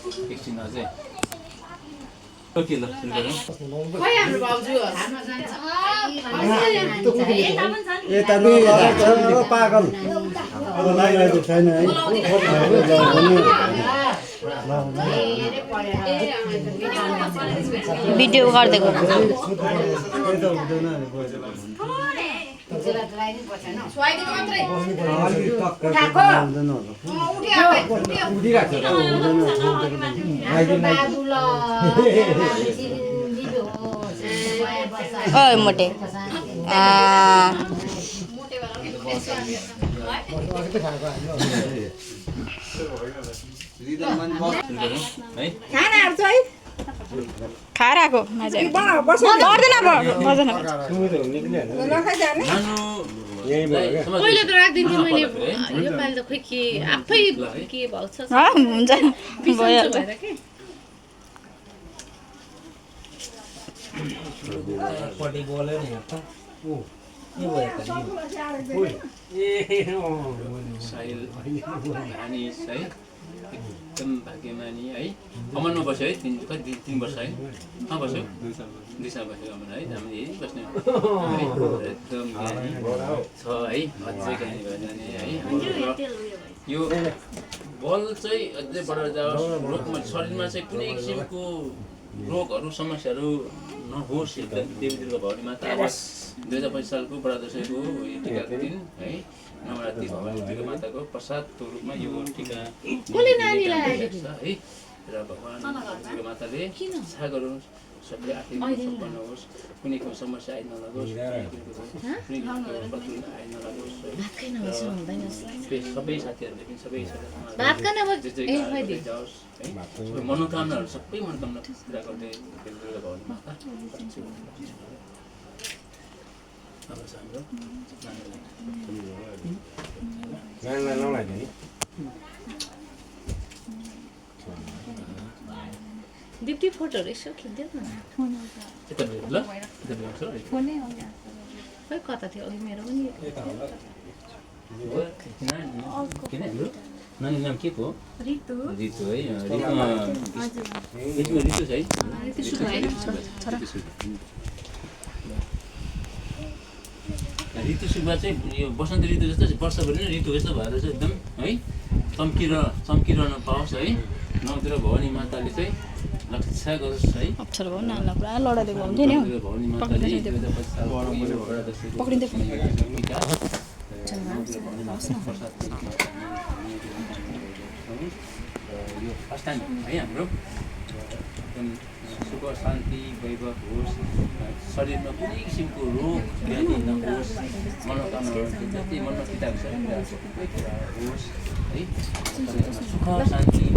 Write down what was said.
एकछिन अझै ओके ल सुरु गरौँ खै हाम्रो भाउजू हाम्रो जान्छ यता नलगाएको छ पागल अब लागिरहेको छैन है भिडियो गरिदिएको ओइ मोटे खाएर आएको पहिले त राख्दिन्थेँ मैले योपालि त खोइ के आफै के भएको छ हुन्छ भइहाल्छ के पट्टि बोल्यो नि त ओ के भयो त साहिल भानिस है एकदम भाग्यमानी है कमानमा बस्यो है 3 वर्ष है कहाँ बस्यो 2 साल बस्यो कमान है हामीले हेरिबस्ने एकदम ज्ञानी छ है अझै ज्ञानी भएर जाने है यो बल चाहिँ अझै बढेर जाओस् रोगमा शरीरमा चाहिँ कुनै किसिमको रोगहरू समस्याहरू नहोस् एकदम देवीको भवानी माता 2025 सालको बडा दशैँको टिकाको दिन है नवरात्रि भवानी दुर्गा माताको प्रसादको रूपमा यो टिका है र भगवान दुर्गा माताले इच्छा गरोस् सबैले आर्थिक सम्पन्न होस् कुनै समस्या आइ नलागोस् सबै साथीहरूले पनि सबै जाओस् है मनोकामनाहरू सबै मनोकामना पुरा गर्दै दुर्गा भवानी माता दिप्ती फोटोहरू यसो खिच्दियो न खै कता थियो अघि मेरो पनि नानी नाम के को रितु है रितु है ऋतु सुब्बा चाहिँ यो बसन्त ऋतु जस्तो वर्षभरि नै ऋतु जस्तो भएर चाहिँ एकदम है चम्किरहन पाओस् है नौतिर भवानी माताले चाहिँ रक्षा गरोस् है अप्सर भयो नानीलाई पुरा लडाइदिएको हुन्थ्यो नि भवानी माताले पक्रिँदै यो फर्स्ट टाइम है हाम्रो एकदम सुख शान्ति वैभव होस् शरीरमा कुनै किसिमको रोग व्याधि नहोस् मनोकामनाहरू जति मनमा चिताएको छ सबै कुरा होस् है सुख शान्ति